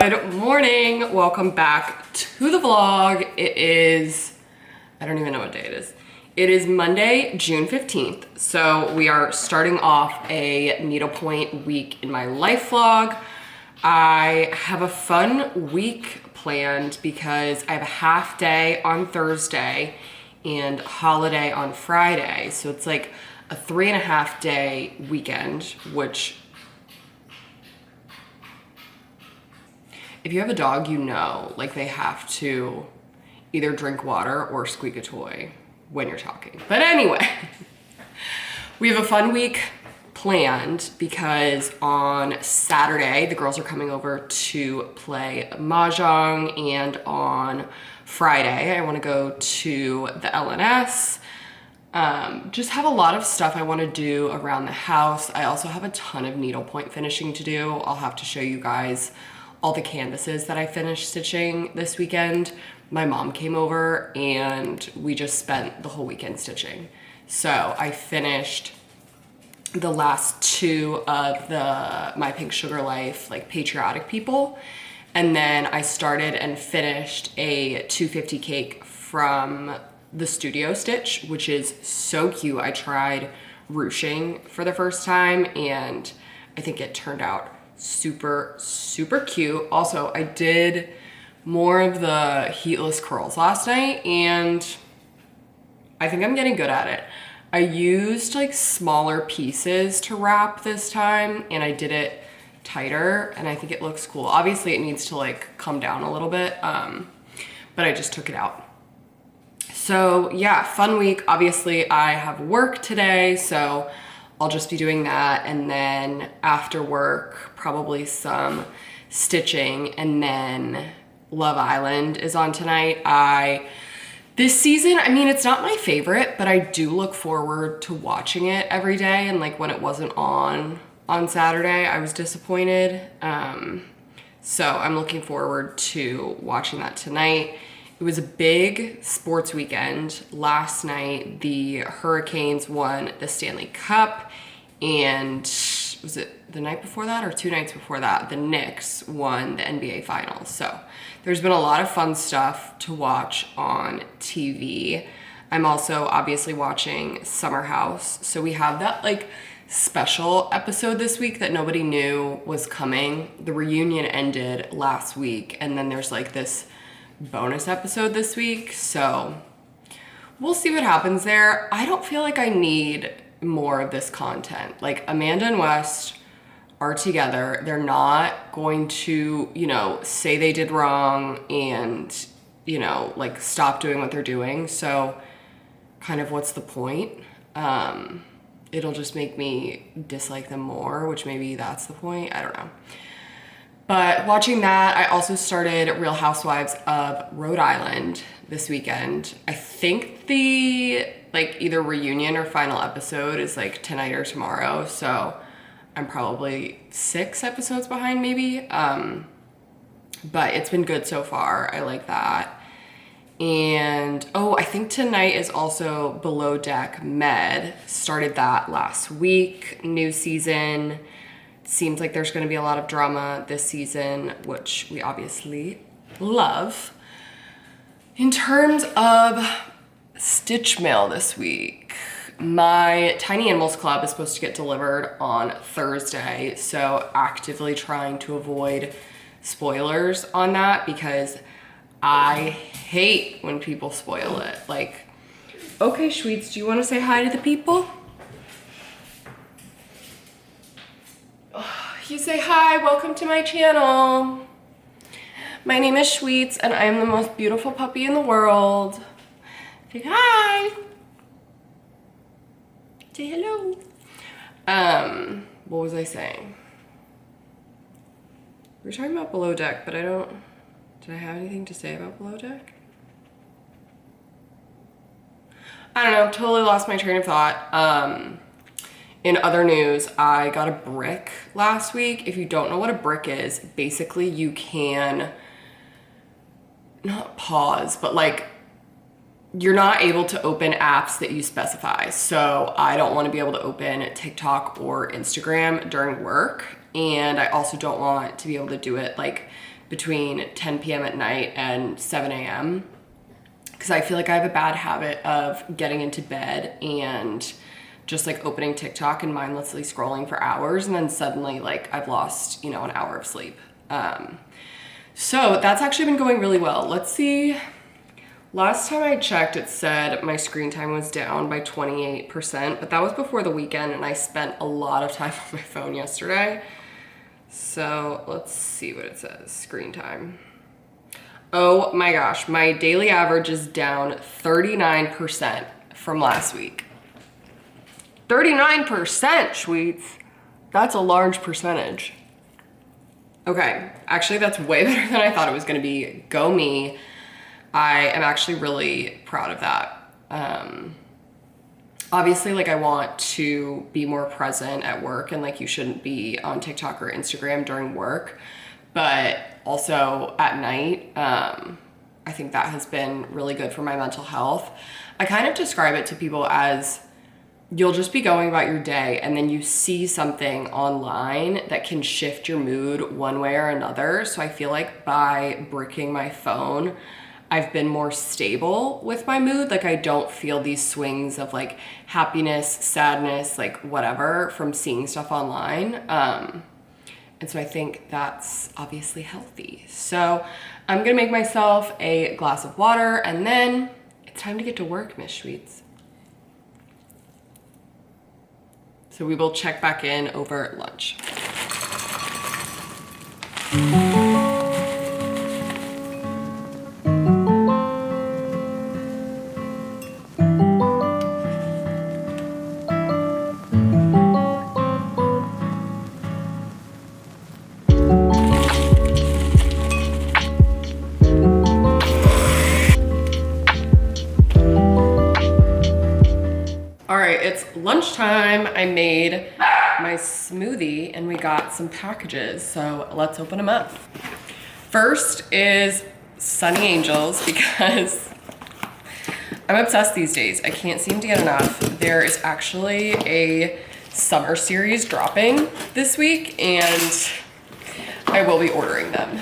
Good morning, welcome back to the vlog. It is, I don't even know what day it is. It is Monday, June 15th. So we are starting off a Needlepoint week in my life vlog. I have a fun week planned because I have a half day on Thursday and holiday on Friday. So it's like a 3.5 day weekend, which if you have a dog, you know, like they have to either drink water or squeak a toy when you're talking. But anyway, we have a fun week planned because on Saturday, the girls are coming over to play Mahjong, and on Friday, I wanna go to the LNS. Just have a lot of stuff I wanna do around the house. I also have a ton of needlepoint finishing to do. I'll have to show you guys all the canvases that I finished stitching this weekend. My mom came over and we just spent the whole weekend stitching. So I finished the last two of the My Pink Sugar Life, like patriotic people. And then I started and finished a 250 cake from the Studio Stitch, which is so cute. I tried ruching for the first time and I think it turned out super cute. Also, I did more of the heatless curls last night and I think I'm getting good at it. I used like smaller pieces to wrap this time and I did it tighter and I think it looks cool. Obviously it needs to like come down a little bit, but I just took it out. So yeah, fun week. Obviously I have work today, so I'll just be doing that, and then after work, probably some stitching, and then Love Island is on tonight. This season, I mean, it's not my favorite, but I do look forward to watching it every day, and like when it wasn't on Saturday, I was disappointed. So I'm looking forward to watching that tonight. It was a big sports weekend. Last night, the Hurricanes won the Stanley Cup, and was it the night before that or 2 nights before that, the Knicks won the NBA Finals. So there's been a lot of fun stuff to watch on TV. I'm also obviously watching Summer House. So we have that like special episode this week that nobody knew was coming. The reunion ended last week, and then there's like this bonus episode this week, so we'll see what happens there. I don't feel like I need more of this content. Like Amanda and West are together. They're not going to, you know, say they did wrong and, you know, like stop doing what they're doing. So kind of what's the point? It'll just make me dislike them more, which maybe that's the point. I don't know. But watching that, I also started Real Housewives of Rhode Island this weekend. I think the like either reunion or final episode is like tonight or tomorrow. So I'm probably 6 episodes behind maybe. But it's been good so far. I like that. And oh, I think tonight is also Below Deck Med. Started that last week, new season. Seems like there's going to be a lot of drama this season, which we obviously love. In terms of stitch mail this week, my Tiny Animals Club is supposed to get delivered on Thursday, so actively trying to avoid spoilers on that because I hate when people spoil it. Like, okay, Sweets, do you want to say hi to the people? You say hi, welcome to my channel. My name is Sweets and I am the most beautiful puppy in the world. Say hi. Say hello. What was I saying? We were talking about Below Deck, but did I have anything to say about Below Deck? I don't know, totally lost my train of thought. In other news, I got a brick last week. If you don't know what a brick is, basically you can not pause, but like you're not able to open apps that you specify. So I don't want to be able to open TikTok or Instagram during work. And I also don't want to be able to do it like between 10 p.m. at night and 7 a.m. because I feel like I have a bad habit of getting into bed and just like opening TikTok and mindlessly scrolling for hours, and then suddenly like I've lost, you know, an hour of sleep. So that's actually been going really well. Let's see. Last time I checked, it said my screen time was down by 28%, but that was before the weekend and I spent a lot of time on my phone yesterday. So let's see what it says, screen time. Oh my gosh, my daily average is down 39% from last week. 39%, sweets. That's a large percentage. Okay, actually that's way better than I thought it was gonna be. Go me. I am actually really proud of that. Obviously, like I want to be more present at work, and like you shouldn't be on TikTok or Instagram during work, but also at night, I think that has been really good for my mental health. I kind of describe it to people as you'll just be going about your day and then you see something online that can shift your mood one way or another. So I feel like by bricking my phone, I've been more stable with my mood. Like I don't feel these swings of like happiness, sadness, like whatever from seeing stuff online. And so I think that's obviously healthy. So I'm gonna make myself a glass of water and then it's time to get to work, Miss Sweets. So we will check back in over lunch. It's lunchtime. I made my smoothie and we got some packages, so let's open them up. First is Sunny Angels because I'm obsessed these days. I can't seem to get enough. There is actually a summer series dropping this week and I will be ordering them.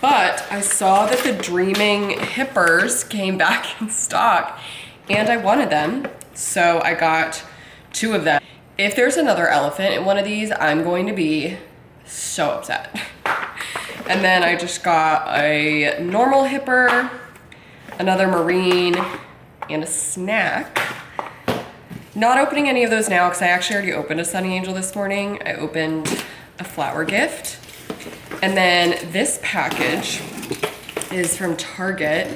But I saw that the Dreaming Hippers came back in stock and I wanted them. So I got 2 of them. If there's another elephant in one of these, I'm going to be so upset. And then I just got a normal hipper, another marine, and a snack. Not opening any of those now because I actually already opened a Sunny Angel this morning. I opened a flower gift. And then this package is from Target.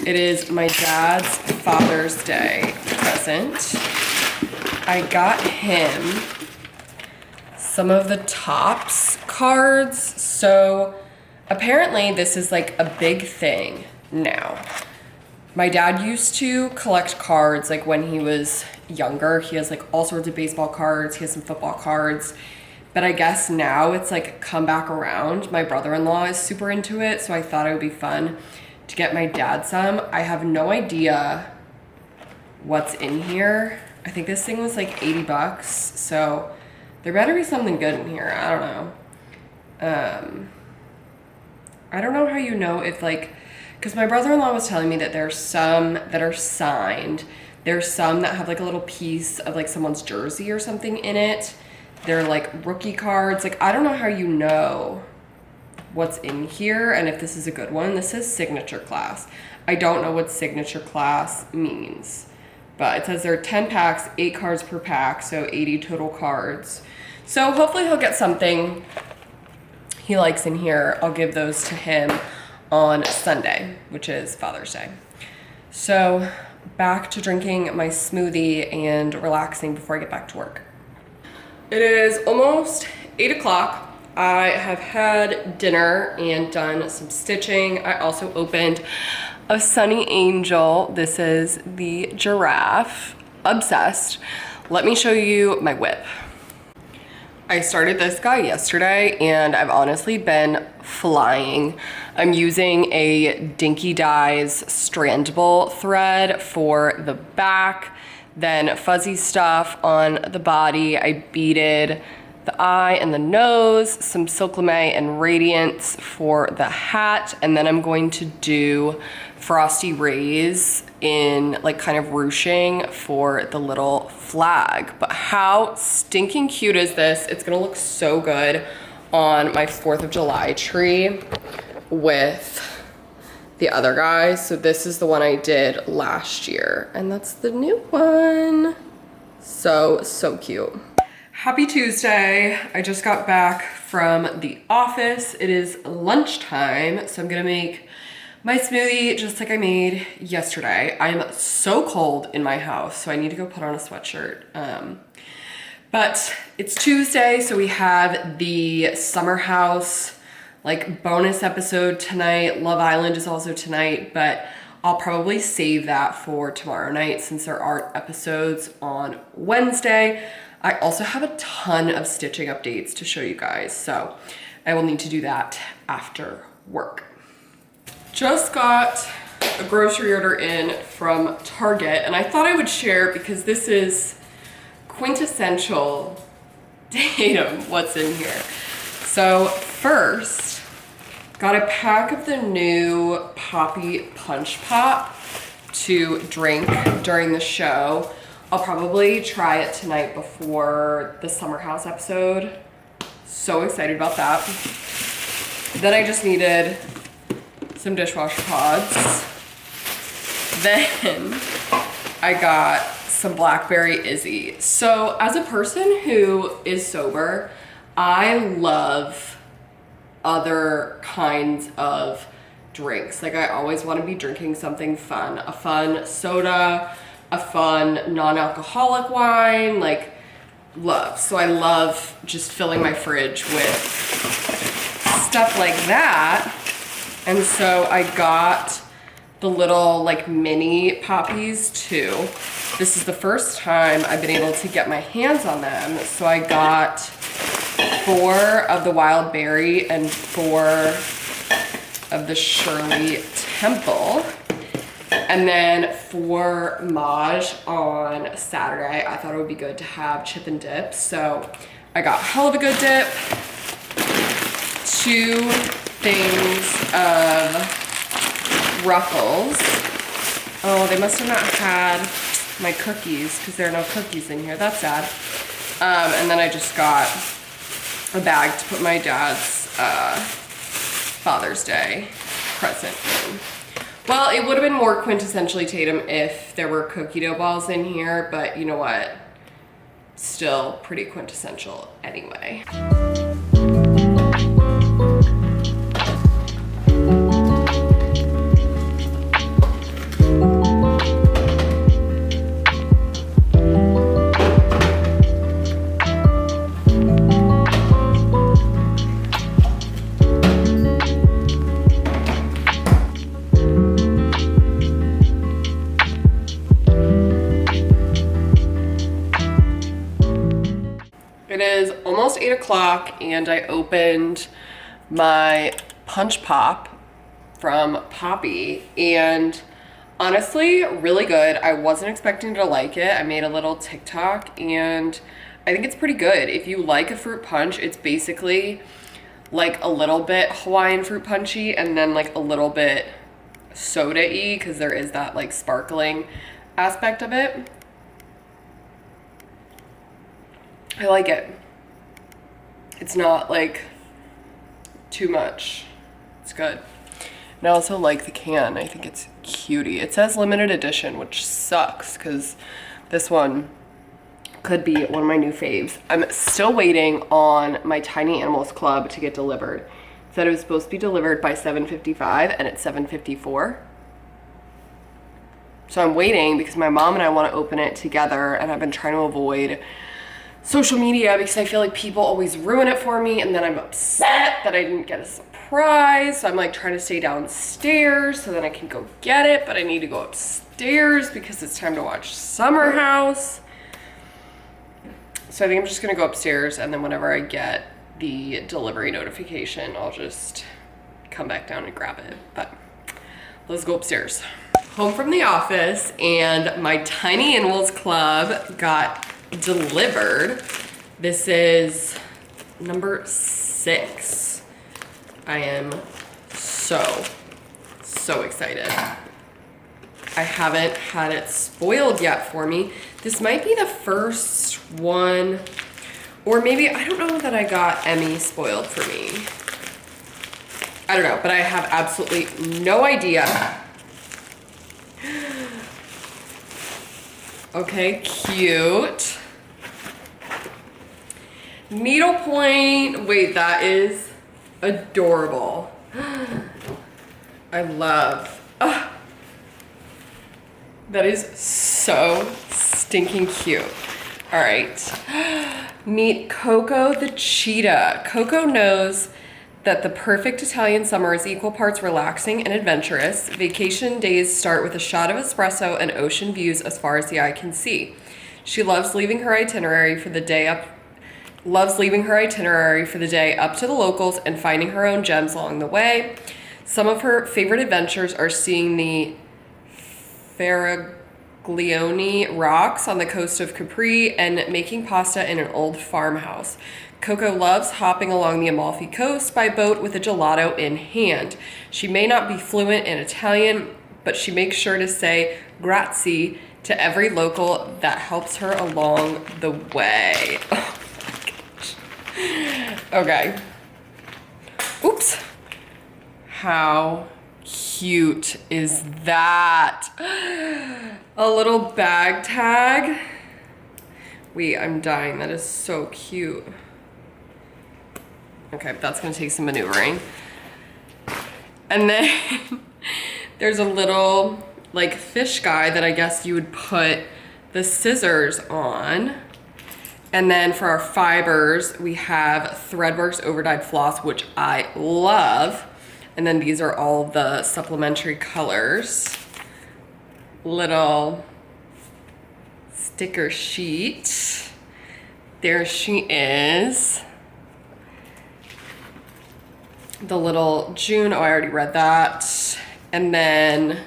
It is my dad's Father's Day present. I got him some of the Topps cards. So apparently this is like a big thing now. My dad used to collect cards like when he was younger. He has like all sorts of baseball cards. He has some football cards. But I guess now it's like come back around. My brother-in-law is super into it, so I thought it would be fun to get my dad some. I have no idea what's in here. I think this thing was like 80 bucks, so there better be something good in here. I don't know. I don't know how you know if like, because my brother-in-law was telling me that there's some that are signed. There's some that have like a little piece of like someone's jersey or something in it. They're like rookie cards. Like, I don't know how you know what's in here and if this is a good one. This says signature class. I don't know what signature class means, but it says there are 10 packs, 8 cards per pack, so 80 total cards. So hopefully he'll get something he likes in here. I'll give those to him on Sunday, which is Father's Day. So back to drinking my smoothie and relaxing before I get back to work. It is almost 8 o'clock. I have had dinner and done some stitching. I also opened a Sunny Angel. This is the giraffe. Obsessed. Let me show you my whip. I started this guy yesterday and I've honestly been flying. I'm using a Dinky Dyes strandable thread for the back, then fuzzy stuff on the body. I beaded the eye and the nose, some Silk Lame and Radiance for the hat, and then I'm going to do Frosty Rays in like kind of ruching for the little flag. But how stinking cute is this? It's gonna look so good on my 4th of July tree with the other guys. So this is the one I did last year, and that's the new one. So cute. Happy Tuesday. I just got back from the office. It is lunchtime, so I'm gonna make my smoothie just like I made yesterday. I'm so cold in my house, so I need to go put on a sweatshirt. But it's Tuesday, so we have the Summer House like bonus episode tonight. Love Island is also tonight, but I'll probably save that for tomorrow night since there aren't episodes on Wednesday. I also have a ton of stitching updates to show you guys, so I will need to do that after work. Just got a grocery order in from Target, and I thought I would share because this is quintessential datum what's in here. So first, got a pack of the new Poppy Punch Pop to drink during the show. I'll probably try it tonight before the Summer House episode. So excited about that. Then I just needed some dishwasher pods. Then I got some Blackberry Izzy. So as a person who is sober, I love other kinds of drinks. Like I always want to be drinking something fun, a fun soda, a fun non-alcoholic wine, like love. So I love just filling my fridge with stuff like that. And so I got the little like mini poppies too. This is the first time I've been able to get my hands on them. So I got 4 of the wild berry and 4 of the Shirley Temple. And then for Maj on Saturday, I thought it would be good to have chip and dip. So I got hell of a good dip, 2 things of Ruffles. Oh, they must have not had my cookies because there are no cookies in here. That's sad. And then I just got a bag to put my dad's Father's Day present in. Well, it would have been more quintessentially Tatum if there were cookie dough balls in here, but you know what? Still pretty quintessential anyway. It is almost 8 o'clock and I opened my Punch Pop from Poppy, and honestly, really good. I wasn't expecting to like it. I made a little TikTok and I think it's pretty good. If you like a fruit punch, it's basically like a little bit Hawaiian fruit punchy and then like a little bit soda-y because there is that like sparkling aspect of it. I like it. It's not like too much. It's good. And I also like the can. I think it's cutie. It says limited edition, which sucks because this one could be one of my new faves. I'm still waiting on my Tiny Animals Club to get delivered. It said it was supposed to be delivered by 7:55 and it's 7:54. So I'm waiting because my mom and I want to open it together, and I've been trying to avoid social media because I feel like people always ruin it for me, and then I'm upset that I didn't get a surprise. So I'm like trying to stay downstairs so then I can go get it, but I need to go upstairs because it's time to watch Summer House. So I think I'm just gonna go upstairs, and then whenever I get the delivery notification, I'll just come back down and grab it. But let's go upstairs. Home from the office, and my Tiny Animals Club got delivered. This is number 6. I am so excited. I haven't had it spoiled yet for me. This might be the first one, or maybe, I don't know that I got Emmy spoiled for me. I don't know, but I have absolutely no idea. Okay, cute. Needlepoint. Wait, that is adorable. I love. That is so stinking cute. All right. Meet Coco the cheetah. Coco knows that the perfect Italian summer is equal parts relaxing and adventurous. Vacation days start with a shot of espresso and ocean views as far as the eye can see. She loves leaving her itinerary for the day up to the locals and finding her own gems along the way. Some of her favorite adventures are seeing the Faraglione rocks on the coast of Capri and making pasta in an old farmhouse. Coco loves hopping along the Amalfi Coast by boat with a gelato in hand. She may not be fluent in Italian, but she makes sure to say grazie to every local that helps her along the way. Oh my gosh. Okay. Oops. How cute is that? A little bag tag. Wait, I'm dying. That is so cute. Okay, that's gonna take some maneuvering. And then there's a little like fish guy that I guess you would put the scissors on. And then for our fibers, we have Threadworks Overdyed Floss, which I love. And then these are all the supplementary colors. Little sticker sheet. There she is. The little June, oh, I already read that. And then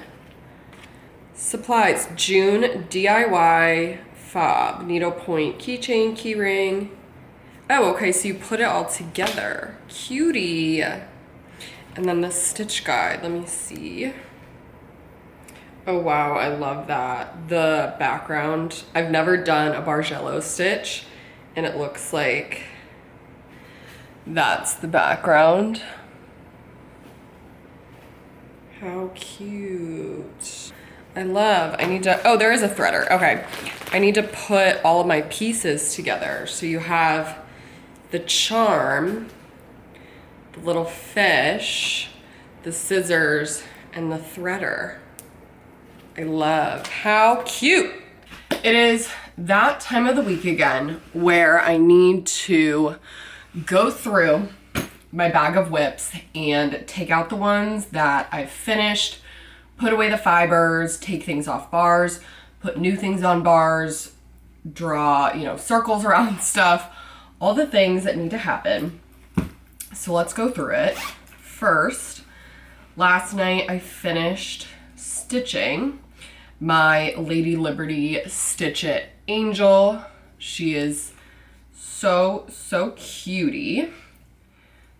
supplies, June DIY fob, needlepoint keychain, keyring. Oh, okay, so you put it all together. Cutie. And then the stitch guide, let me see. Oh wow, I love that. The background, I've never done a Bargello stitch, and it looks like that's the background. How cute. I need to, oh, there is a threader. Okay. I need to put all of my pieces together. So you have the charm, the little fish, the scissors, and the threader. I love. How cute. It is that time of the week again where I need to go through my bag of whips and take out the ones that I've finished, put away the fibers, take things off bars, put new things on bars, draw, circles around stuff, all the things that need to happen. So let's go through it. First, last night I finished stitching my Lady Liberty Stitch It Angel. She is so cutie.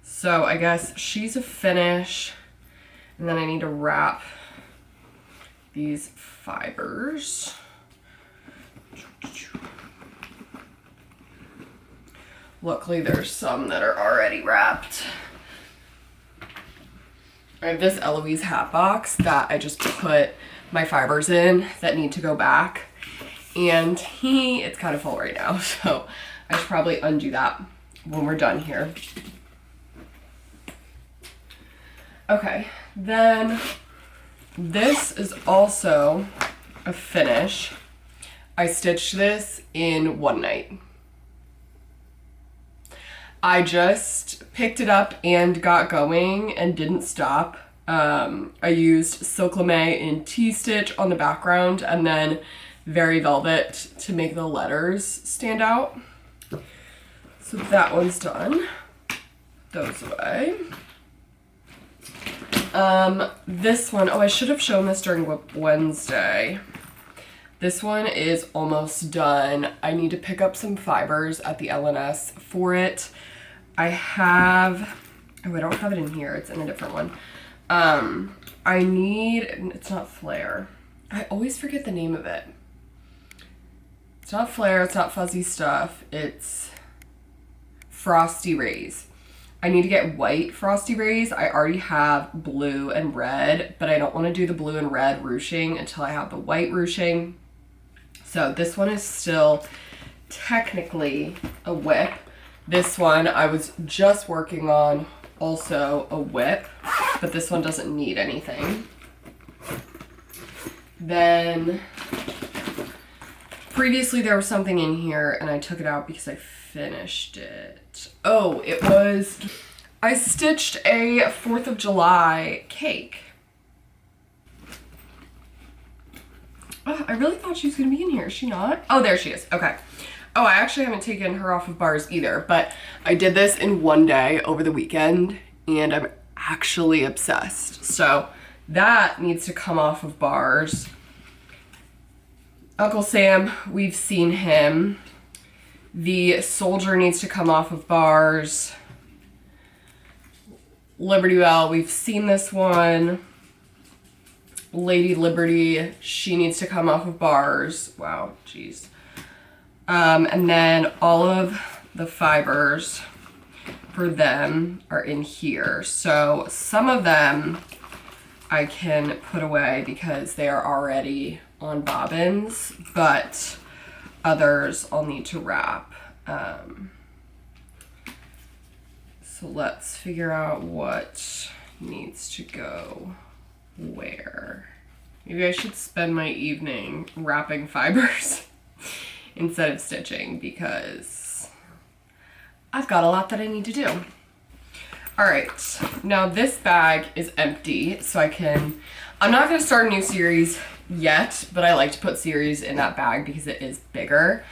So I guess she's a finish. And then I need to wrap these fibers. Luckily there's some that are already wrapped. I have this Eloise hat box that I just put my fibers in that need to go back. And it's kind of full right now, so I should probably undo that when we're done here. Okay, then this is also a finish. I stitched this in one night. I just picked it up and got going and didn't stop. I used Silk Lame in T-stitch on the background and then Very Velvet to make the letters stand out. So that one's done. Those away. This one, oh, I should have shown this during Whip Wednesday. This one is almost done. I need to pick up some fibers at the LNS for it. I have, oh, I don't have it in here. It's in a different one. I need, it's not Flare. I always forget the name of it. It's not Flare, it's not Fuzzy Stuff. It's Frosty Rays. I need to get white Frosty Rays. I already have blue and red, but I don't want to do the blue and red ruching until I have the white ruching. So this one is still technically a whip. This one I was just working on also a whip, but this one doesn't need anything. Then previously there was something in here and I took it out because I finished it. Oh, it was, I stitched a 4th of July cake. Oh, I really thought she was gonna be in here. Is she not? Oh, there she is. Okay. Oh, I actually haven't taken her off of bars either, but I did this in one day over the weekend and I'm actually obsessed. So that needs to come off of bars. Uncle Sam, we've seen him. The soldier needs to come off of bars. Liberty Bell, we've seen this one. Lady Liberty, she needs to come off of bars. Wow, jeez. And then all of the fibers for them are in here. So some of them I can put away because they are already on bobbins, but others I'll need to wrap. So let's figure out what needs to go where. Maybe I should spend my evening wrapping fibers instead of stitching because I've got a lot that I need to do. All right, now this bag is empty, so I'm not gonna start a new series yet, but I like to put series in that bag because it is bigger.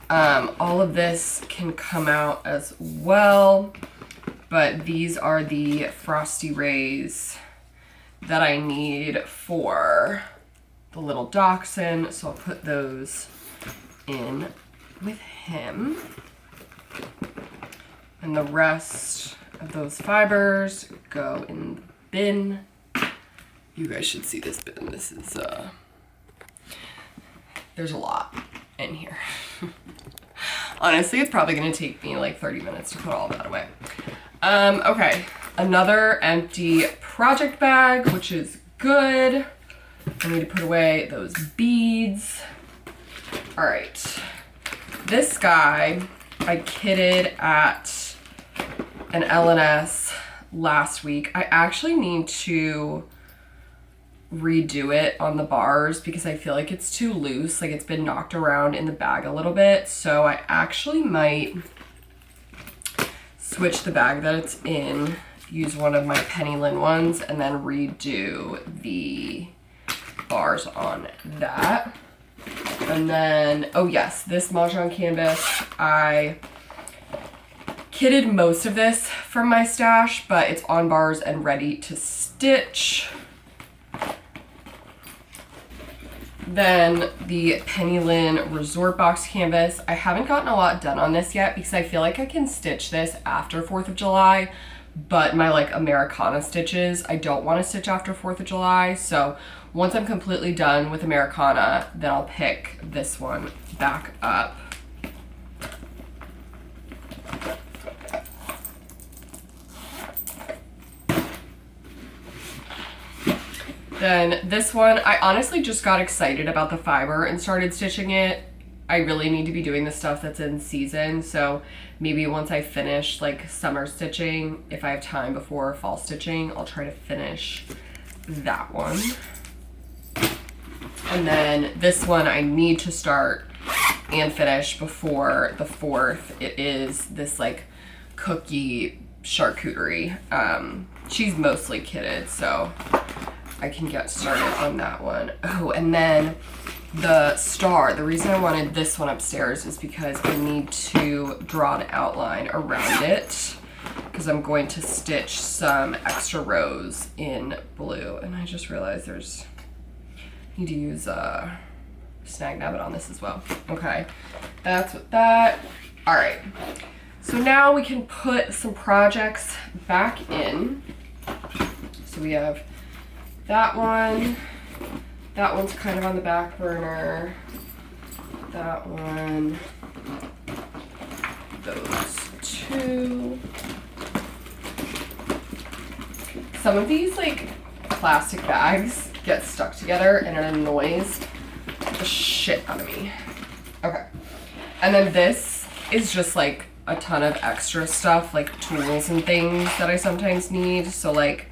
All of this can come out as well, but these are the Frosty Rays that I need for the little dachshund, so I'll put those in with him. And the rest of those fibers go in the bin. You guys should see this bin. This is, there's a lot in here. Honestly, it's probably gonna take me like 30 minutes to put all that away. Okay, another empty project bag, which is good. I need to put away those beads. All right, this guy I kitted at an LNS last week. I actually need to redo it on the bars because I feel like it's too loose, like it's been knocked around in the bag a little bit. So I actually might switch the bag that it's in, use one of my Penny Lynn ones, and then redo the bars on that. And then, oh yes, this Mahjong canvas, I kitted most of this from my stash, but it's on bars and ready to stitch. Then the Penny Lynn Resort Box canvas. I haven't gotten a lot done on this yet because I feel like I can stitch this after 4th of July, but my like Americana stitches, I don't want to stitch after 4th of July. So once I'm completely done with Americana, then I'll pick this one back up. Then this one, I honestly just got excited about the fiber and started stitching it. I really need to be doing the stuff that's in season, so maybe once I finish like summer stitching, if I have time before fall stitching, I'll try to finish that one. And then this one I need to start and finish before the 4th. It is this like cookie charcuterie. She's mostly kitted, so I can get started on that one. Oh, and then the star. The reason I wanted this one upstairs is because I need to draw an outline around it because I'm going to stitch some extra rows in blue. And I just realized need to use a snag nabbit on this as well. Okay, that's what that. All right, So now we can put some projects back in. So we have that one. That one's kind of on the back burner. That one. Those two. Some of these like plastic bags get stuck together and it annoys the shit out of me. Okay. And then this is just like a ton of extra stuff, like tools and things that I sometimes need. So like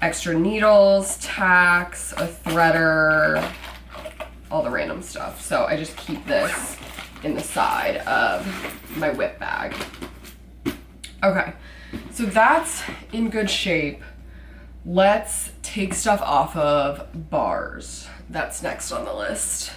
extra needles, tacks, a threader, all the random stuff. So I just keep this in the side of my whip bag. Okay, so that's in good shape. Let's take stuff off of bars. That's next on the list.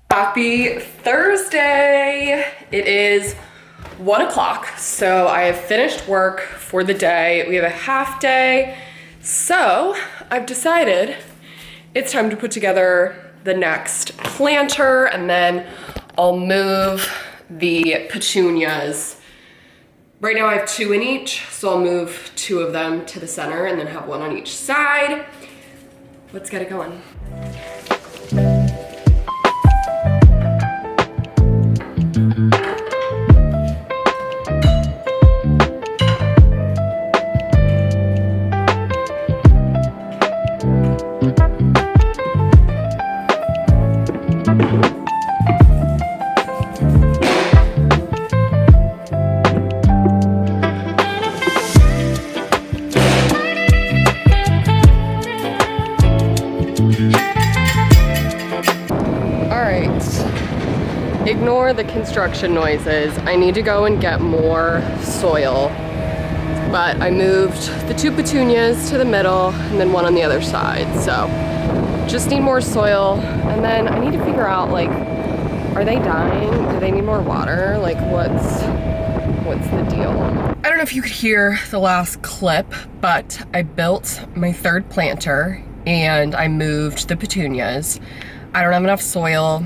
Happy Thursday! It is 1 o'clock, so I have finished work for the day. We have a half day, so I've decided it's time to put together the next planter, and then I'll move the petunias. Right now I have 2 in each, so I'll move 2 of them to the center and then have 1 on each side. Let's get it going. Ignore the construction noises. I need to go and get more soil, but I moved the 2 petunias to the middle and then 1 on the other side. So just need more soil, and then I need to figure out, like, are they dying? Do they need more water? Like, what's the deal? I don't know if you could hear the last clip, but I built my 3rd planter and I moved the petunias. I don't have enough soil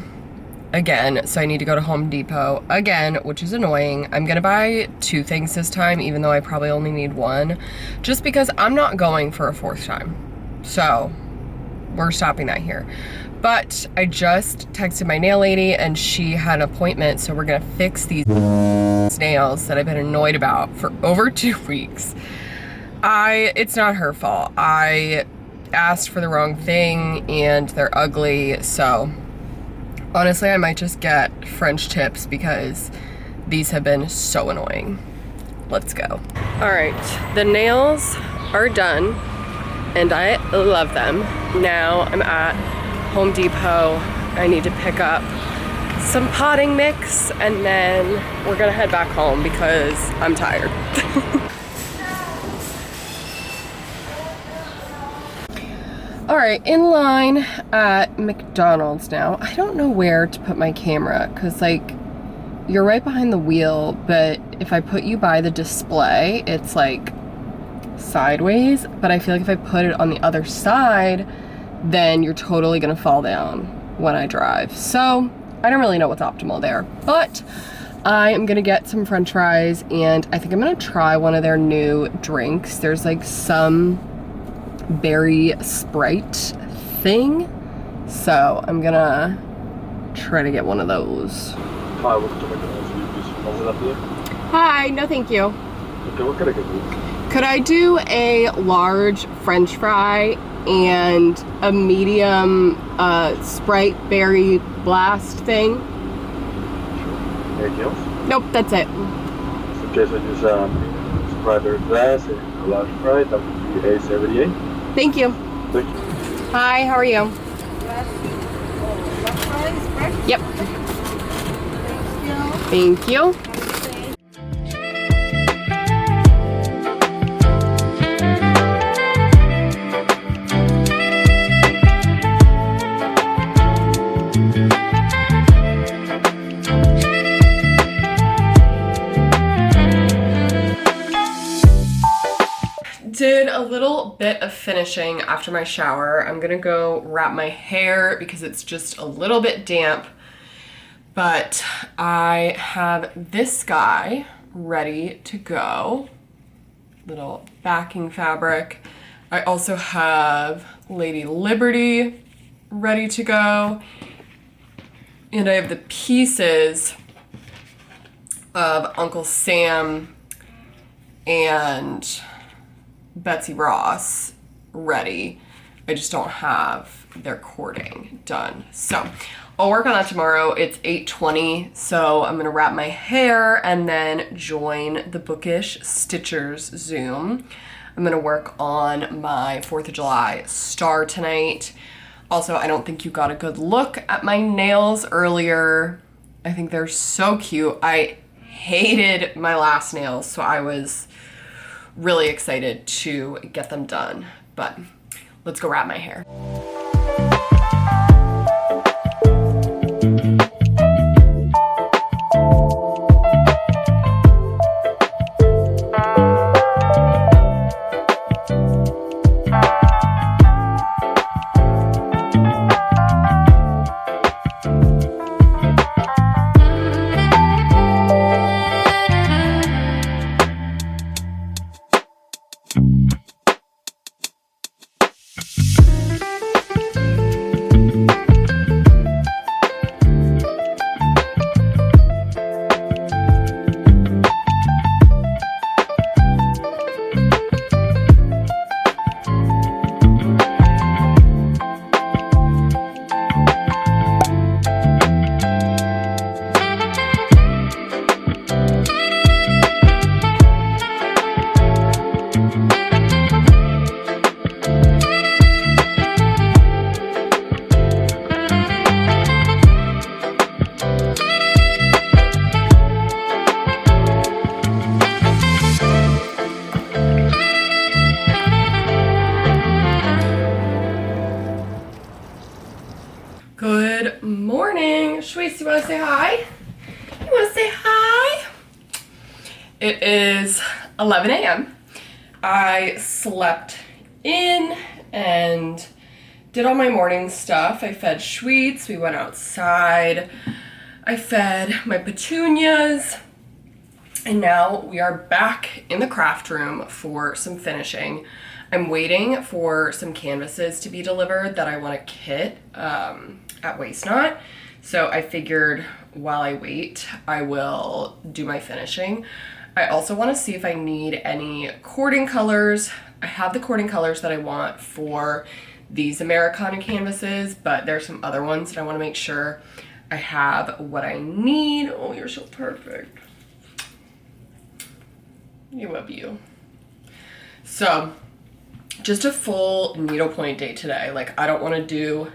again, so I need to go to Home Depot again, which is annoying. I'm gonna buy 2 things this time, even though I probably only need 1, just because I'm not going for a 4th time. So we're stopping that here. But I just texted my nail lady and she had an appointment, so we're gonna fix these nails that I've been annoyed about for over 2 weeks. It's not her fault. I asked for the wrong thing and they're ugly, so honestly I might just get French tips because these have been so annoying. Let's go. All right, the nails are done and I love them. Now I'm at Home Depot. I need to pick up some potting mix and then we're gonna head back home because I'm tired. All right, in line at McDonald's now. I don't know where to put my camera because like you're right behind the wheel, but if I put you by the display, it's like sideways, but I feel like if I put it on the other side, then you're totally gonna fall down when I drive. So I don't really know what's optimal there, but I am gonna get some French fries and I think I'm gonna try one of their new drinks. There's like some berry Sprite thing, so I'm gonna try to get one of those. Hi, welcome to McDonald's. Hi, no thank you. Okay, what can I get you? Could I do a large French fry and a medium Sprite berry blast thing? Sure. Anything else? Nope, that's it. Okay, so just Sprite berry blast and a large fry. That would be $8.78. Thank you. Thank you. Hi, how are you? Yep. Thank you. Did a little bit of finishing after my shower. I'm gonna go wrap my hair because it's just a little bit damp, but I have this guy ready to go. Little backing fabric. I also have Lady Liberty ready to go. And I have the pieces of Uncle Sam and Betsy Ross ready. I just don't have their cording done. So I'll work on that tomorrow. It's 8:20, so I'm gonna wrap my hair and then join the Bookish Stitchers Zoom. I'm gonna work on my 4th of July star tonight. Also, I don't think you got a good look at my nails earlier. I think they're so cute. I hated my last nails, so I was really excited to get them done, but let's go wrap my hair. Good morning. Shweiss, you wanna say hi? You wanna say hi? It is 11 a.m. I slept in and did all my morning stuff. I fed Shweiss, we went outside. I fed my petunias. And now we are back in the craft room for some finishing. I'm waiting for some canvases to be delivered that I want to kit at Waste Not. So I figured while I wait, I will do my finishing. I also want to see if I need any cording colors. I have the cording colors that I want for these Americana canvases, but there's some other ones that I want to make sure I have what I need. Oh, you're so perfect. You love you. So, just a full needlepoint day today. Like, I don't want to do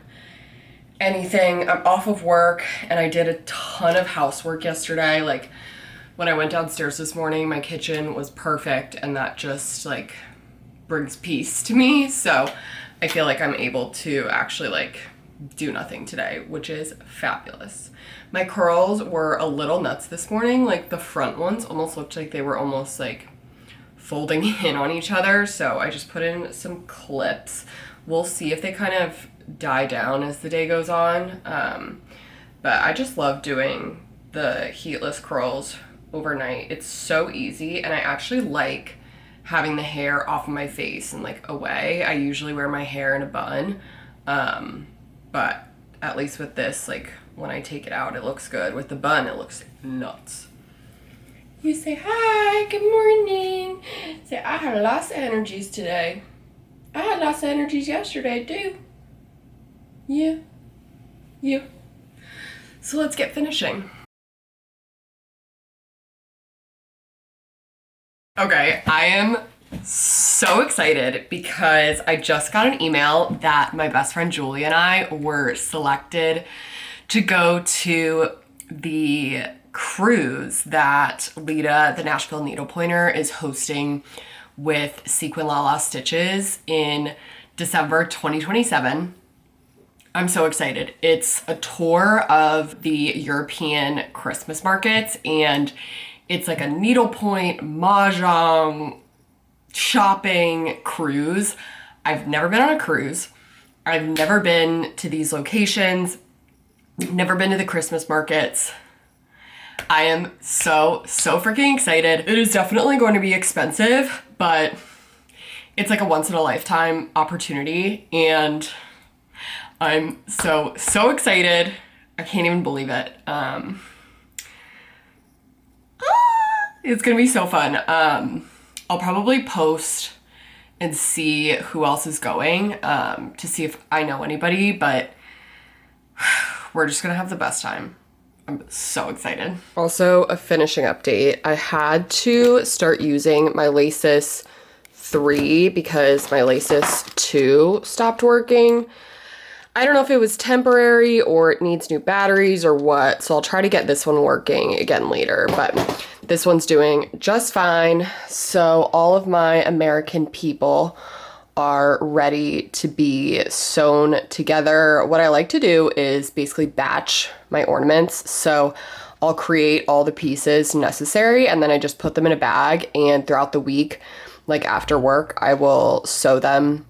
anything. I'm off of work, and I did a ton of housework yesterday. Like, when I went downstairs this morning, my kitchen was perfect, and that just, like, brings peace to me. So, I feel like I'm able to actually, like, do nothing today, which is fabulous. My curls were a little nuts this morning. Like, the front ones almost looked like they were almost like folding in on each other. So I just put in some clips. We'll see if they kind of die down as the day goes on. But I just love doing the heatless curls overnight. It's so easy, and I actually like having the hair off of my face and like away. I usually wear my hair in a bun. But at least with this, like, when I take it out, it looks good. With the bun, it looks nuts. You say, hi, good morning. Say, I had lots of energies today. I had lots of energies yesterday, too. Yeah. Yeah. So let's get finishing. Okay, I am so excited because I just got an email that my best friend Julie and I were selected to go to the cruise that Lita, the Nashville Needlepointer, is hosting with Sequin Lala Stitches in December 2027. I'm so excited. It's a tour of the European Christmas markets, and it's like a needlepoint, mahjong, shopping cruise. I've never been on a cruise. I've never been to these locations. Never been to the Christmas markets. I am so freaking excited. It is definitely going to be expensive, but it's like a once in a lifetime opportunity, and I'm so excited. I can't even believe it. It's gonna be so fun. I'll probably post and see who else is going to see if I know anybody, but we're just gonna have the best time. I'm so excited. Also, a finishing update. I had to start using my Laces 3 because my Laces 2 stopped working. I don't know if it was temporary or it needs new batteries or what, so I'll try to get this one working again later, but this one's doing just fine. So all of my American people are ready to be sewn together. What I like to do is basically batch my ornaments. So I'll create all the pieces necessary, and then I just put them in a bag, and throughout the week, like after work, I will sew them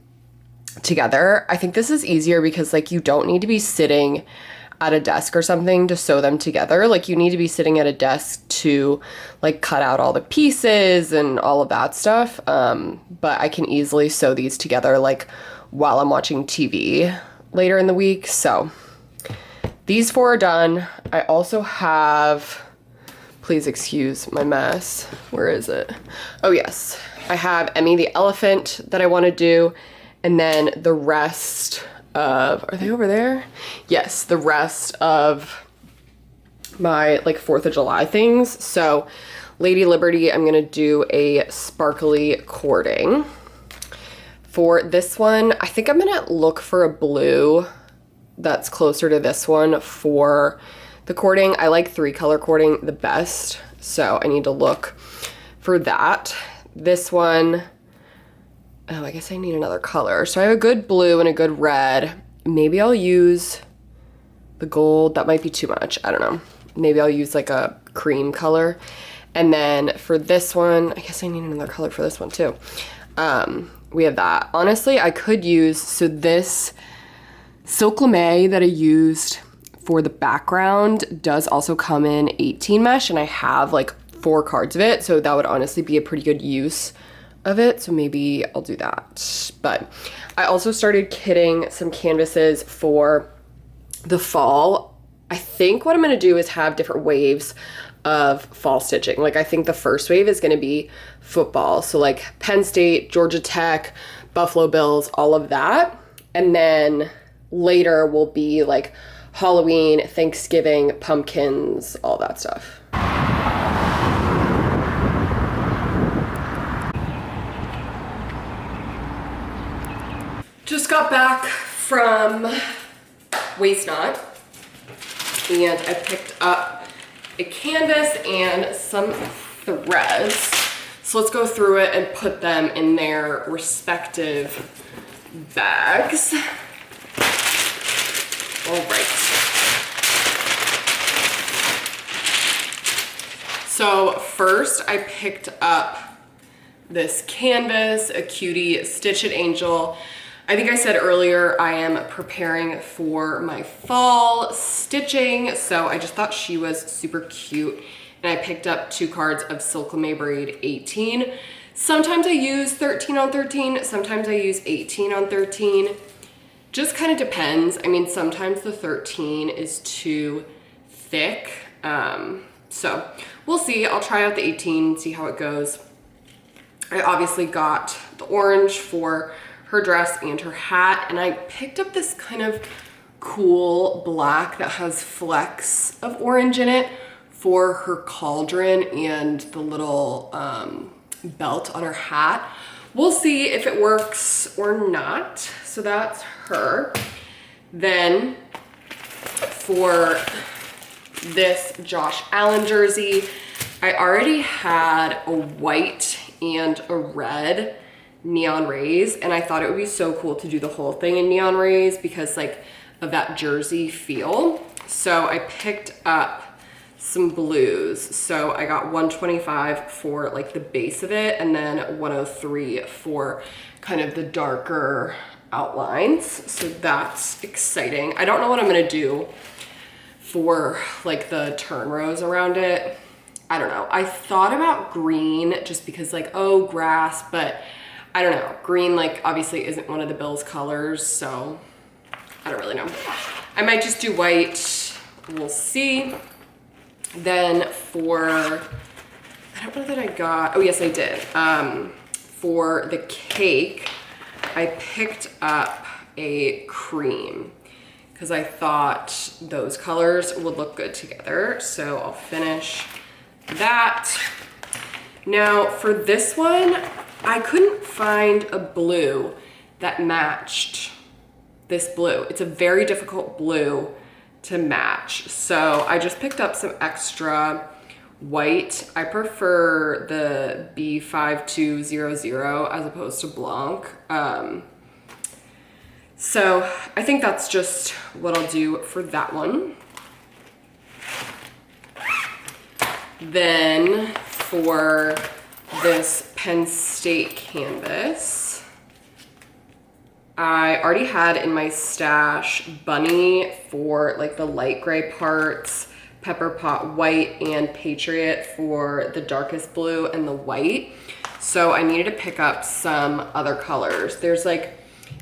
together. I think this is easier because like you don't need to be sitting at a desk or something to sew them together. Like you need to be sitting at a desk to like cut out all the pieces and all of that stuff. But I can easily sew these together like while I'm watching TV later in the week. So these 4 are done. I also have, please excuse my mess. Where is it? Oh yes. I have Emmy the elephant that I want to do. And then the rest of, are they over there? Yes, the rest of my like 4th of July things. So Lady Liberty, I'm gonna do a sparkly cording. For this one, I think I'm gonna look for a blue that's closer to this one for the cording. I like 3-color cording the best, so I need to look for that. This one, oh, I guess I need another color. So I have a good blue and a good red. Maybe I'll use the gold. That might be too much. I don't know. Maybe I'll use like a cream color. And then for this one, I guess I need another color for this one too. We have that. Honestly, I could use, so this Silk Lame that I used for the background does also come in 18 mesh, and I have like 4 cards of it, so that would honestly be a pretty good use of it, so maybe I'll do that. But I also started kitting some canvases for the fall. I think what I'm gonna do is have different waves of fall stitching. Like, I think the first wave is gonna be football, so like Penn State, Georgia Tech, Buffalo Bills, all of that. And then later will be like Halloween, Thanksgiving, pumpkins, all that stuff. Just got back from Waste Not, and I picked up a canvas and some threads. So let's go through it and put them in their respective bags. All right. So first I picked up this canvas, a cutie Stitch It Angel. I think I said earlier I am preparing for my fall stitching, so I just thought she was super cute. And I picked up 2 cards of Silklamay Braid 18. Sometimes I use 13 on 13, sometimes I use 18 on 13. Just kind of depends. I mean, sometimes the 13 is too thick. So we'll see. I'll try out the 18, see how it goes. I obviously got the orange for her dress and her hat, and I picked up this kind of cool black that has flecks of orange in it for her cauldron and the little belt on her hat. We'll see if it works or not. So that's her. Then for this Josh Allen jersey, I already had a white and a red neon rays, and I thought it would be so cool to do the whole thing in neon rays because like of that jersey feel. So I picked up some blues. So I got 125 for like the base of it, and then 103 for kind of the darker outlines. So that's exciting. I don't know what I'm gonna do for like the turn rows around it. I don't know. I thought about green just because like, oh, grass, but I don't know. Green like obviously isn't one of the Bills colors, so I don't really know. I might just do white. We'll see. Then for, I don't know that I got, oh yes I did. For the cake, I picked up a cream because I thought those colors would look good together. So I'll finish that. Now for this one, I couldn't find a blue that matched this blue. It's a very difficult blue to match. So I just picked up some extra white. I prefer the B5200 as opposed to Blanc. So I think that's just what I'll do for that one. Then for this Penn State canvas, I already had in my stash Bunny for like the light gray parts, Pepper Pot white, and Patriot for the darkest blue and the white. So I needed to pick up some other colors. There's like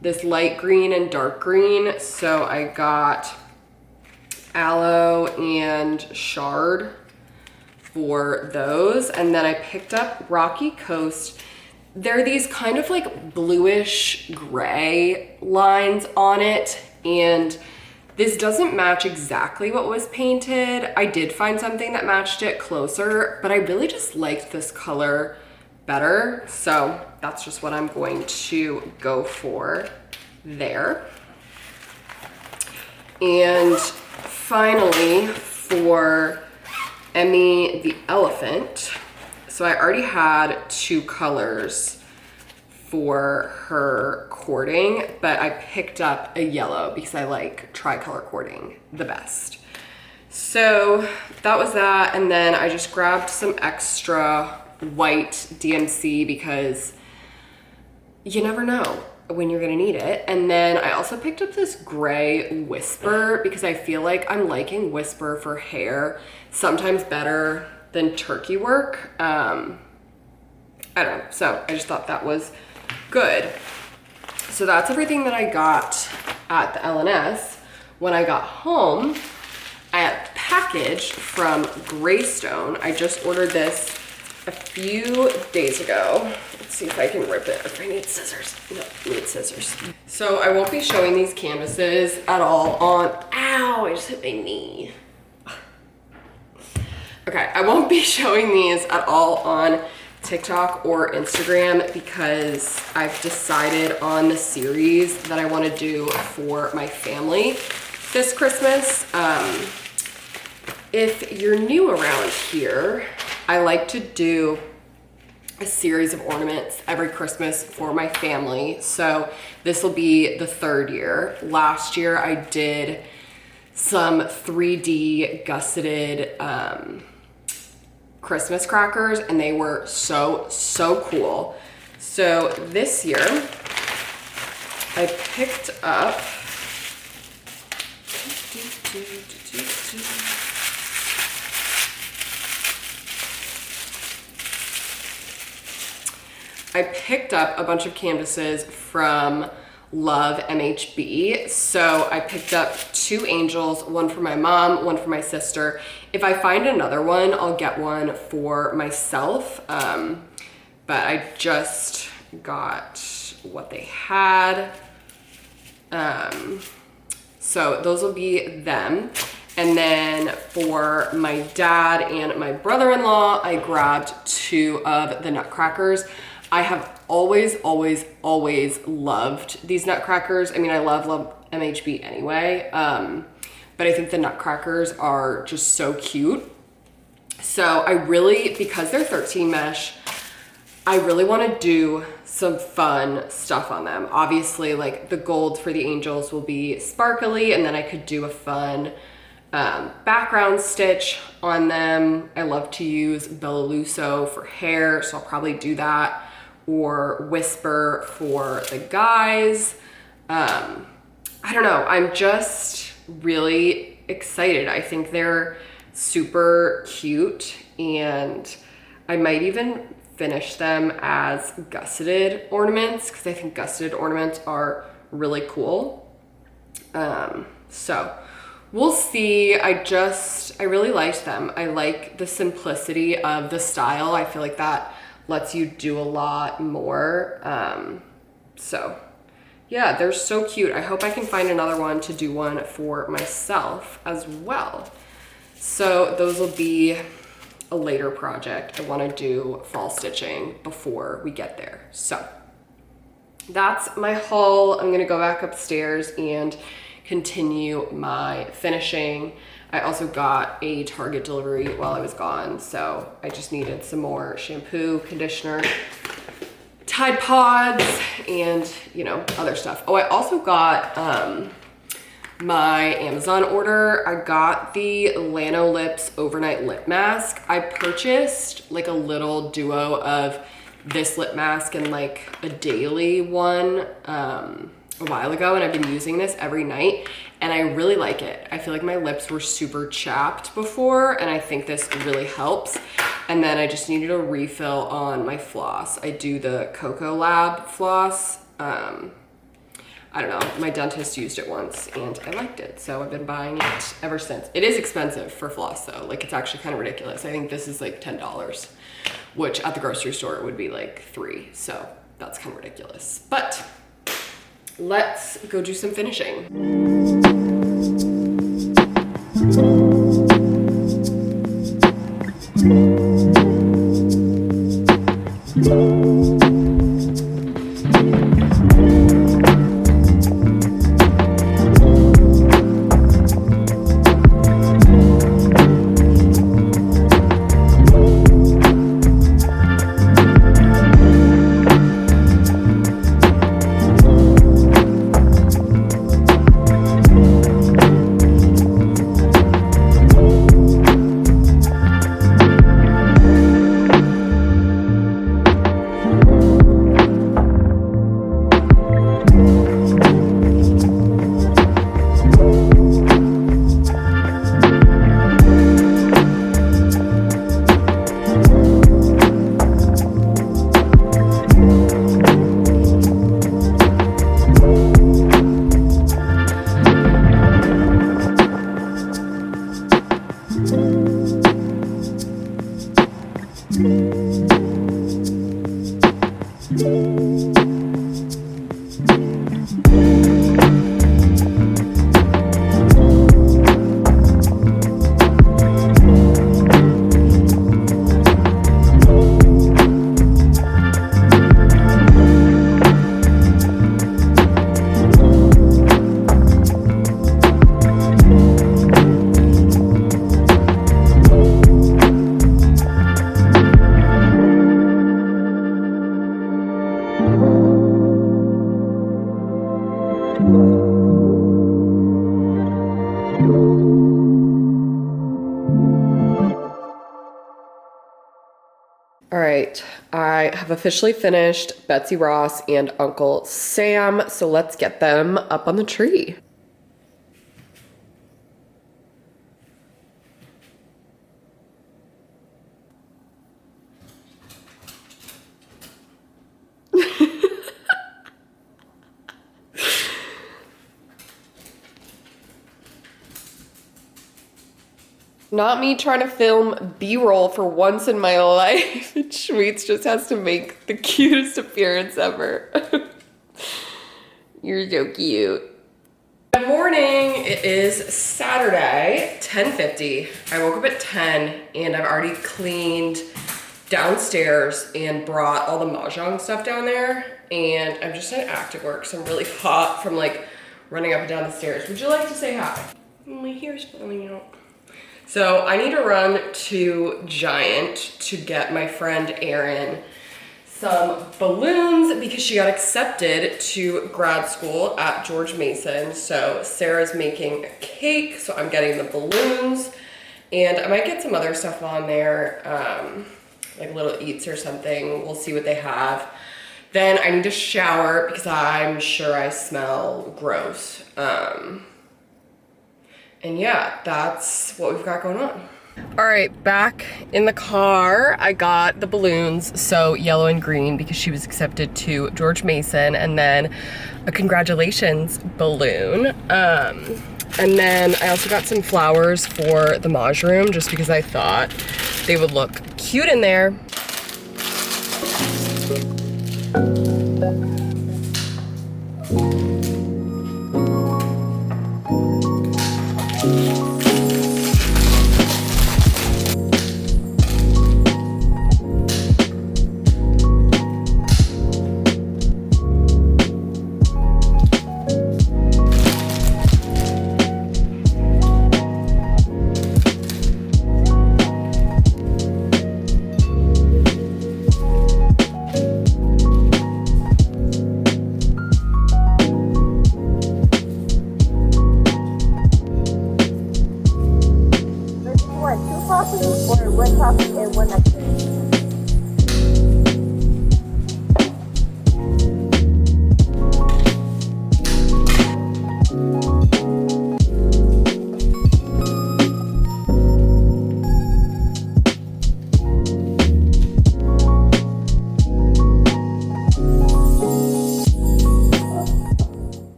this light green and dark green. So I got Aloe and Shard for those. And then I picked up Rocky Coast. There are these kind of like bluish gray lines on it, and this doesn't match exactly what was painted. I did find something that matched it closer, but I really just liked this color better. So that's just what I'm going to go for there. And finally for Emmy the elephant, so I already had 2 colors for her cording, but I picked up a yellow because I like tricolor cording the best. So that was that, and then I just grabbed some extra white DMC because you never know when you're gonna need it. And then I also picked up this gray Whisper because I feel like I'm liking Whisper for hair sometimes better than turkey work. I don't know, so I just thought that was good. So that's everything that I got at the LNS. When I got home, I had a package from Greystone. I just ordered this a few days ago. Let's see if I can rip it, if I need scissors. No, I need scissors. So I won't be showing these canvases at all on, ow, I just hit my knee. Okay, I won't be showing these at all on TikTok or Instagram because I've decided on the series that I want to do for my family this Christmas. If you're new around here, I like to do a series of ornaments every Christmas for my family. So this will be the 3rd year. Last year I did some 3D gusseted Christmas crackers, and they were so cool. So this year I picked up a bunch of canvases from Love MHB. So I picked up 2 angels, one for my mom, one for my sister. If I find another one, I'll get one for myself. But I just got what they had. So those will be them. And then for my dad and my brother-in-law, I grabbed 2 of the nutcrackers. I have always loved these nutcrackers. I mean, I love MHB anyway, but I think the nutcrackers are just so cute. So I really, because they're 13 mesh, I really want to do some fun stuff on them. Obviously, like the gold for the angels will be sparkly, and then I could do a fun background stitch on them. I love to use Bella Lusso for hair, so I'll probably do that. Or Whisper for the guys. I don't know, I'm just really excited. I think they're super cute, and I might even finish them as gusseted ornaments because I think gusseted ornaments are really cool. So we'll see. I really liked them. I like the simplicity of the style. I feel like that lets you do a lot more. So yeah, they're so cute. I hope I can find another one to do one for myself as well. So those will be a later project. I want to do fall stitching before we get there. So that's my haul. I'm gonna go back upstairs and continue my finishing. I also got a Target delivery while I was gone, so I just needed some more shampoo, conditioner, Tide Pods, and other stuff. Oh, I also got my Amazon order. I got the Lanolips Overnight Lip Mask. I purchased like a little duo of this lip mask and like a daily one a while ago, and I've been using this every night, and I really like it. I feel like my lips were super chapped before, and I think this really helps. And then I just needed a refill on my floss. I do the Coco Lab floss. I don't know, my dentist used it once and I liked it, so I've been buying it ever since. It is expensive for floss though, like it's actually kind of ridiculous. I think this is like $10, which at the grocery store would be like $3, so that's kind of ridiculous. But let's go do some finishing. All right, I have officially finished Betsy Ross and Uncle Sam, so let's get them up on the tree. Not me trying to film B-roll for once in my life. Schweetz just has to make the cutest appearance ever. You're so cute. Good morning. It is Saturday, 10:50. I woke up at 10 and I've already cleaned downstairs and brought all the mahjong stuff down there. And I'm just in active work because I'm really hot from like running up and down the stairs. Would you like to say hi? My hair's falling out. So I need to run to Giant to get my friend Erin some balloons because she got accepted to grad school at George Mason. So Sarah's making a cake, so I'm getting the balloons. And I might get some other stuff on there, like little eats or something. We'll see what they have. Then I need to shower because I'm sure I smell gross. And yeah, that's what we've got going on. All right, back in the car, I got the balloons, so yellow and green because she was accepted to George Mason, and then a congratulations balloon. And then I also got some flowers for the Maj room just because I thought they would look cute in there.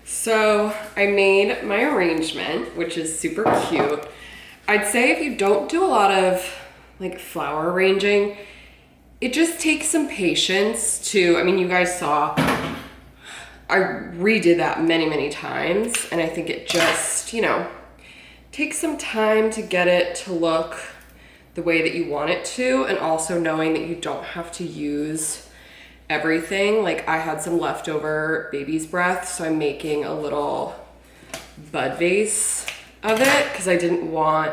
So I made my arrangement, which is super cute. I'd say if you don't do a lot of like flower arranging, it just takes some patience to, I mean, you guys saw, I redid that many, many times. And I think it just, you know, takes some time to get it to look the way that you want it to. And also knowing that you don't have to use everything. Like I had some leftover baby's breath, so I'm making a little bud vase of it because I didn't want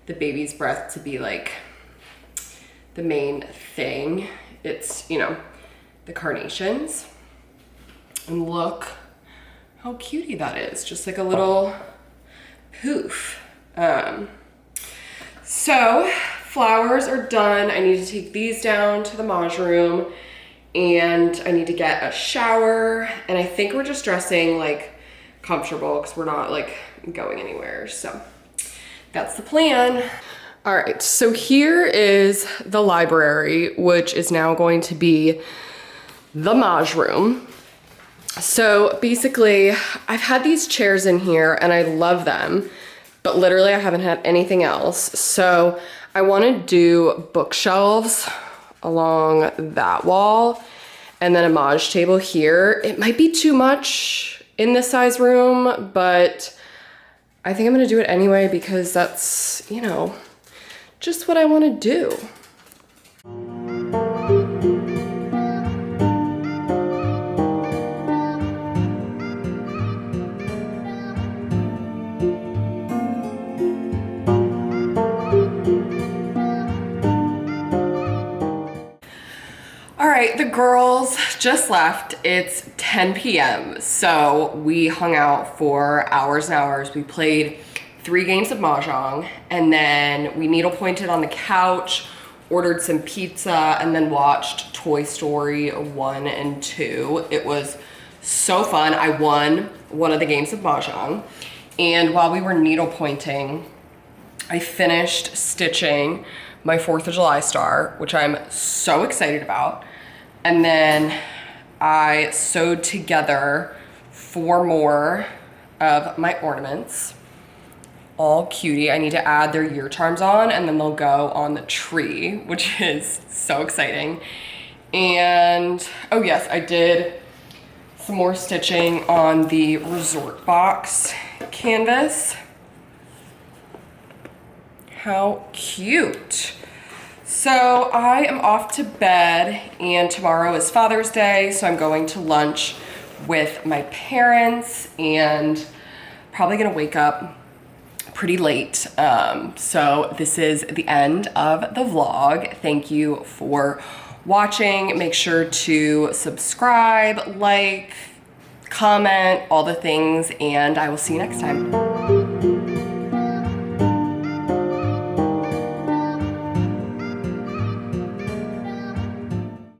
the baby's breath to be like the main thing. It's, you know, the carnations. And look how cutie that is, just like a little poof. So flowers are done. I need to take these down to the Maj room. And I need to get a shower, and I think we're just dressing like comfortable because we're not like going anywhere. So that's the plan. All right, so here is the library, which is now going to be the Maj room. So basically I've had these chairs in here and I love them, but literally I haven't had anything else. So I want to do bookshelves along that wall. And then a Maj table here. It might be too much in this size room, but I think I'm gonna do it anyway because that's, you know, just what I wanna do. All right, the girls just left. It's 10 p.m. So we hung out for hours and hours. We played 3 games of Mahjong, and then we needlepointed on the couch, ordered some pizza, and then watched Toy Story 1 and 2. It was so fun. I won one of the games of Mahjong. And while we were needlepointing, I finished stitching my 4th of July star, which I'm so excited about. And then I sewed together 4 more of my ornaments. All cutie. I need to add their year charms on, and then they'll go on the tree, which is so exciting. And, oh yes, I did some more stitching on the Resort Box canvas. How cute. So I am off to bed, and tomorrow is Father's Day, so I'm going to lunch with my parents and probably gonna wake up pretty late. So this is the end of the vlog. Thank you for watching. Make sure to subscribe, like, comment, all the things, and I will see you next time.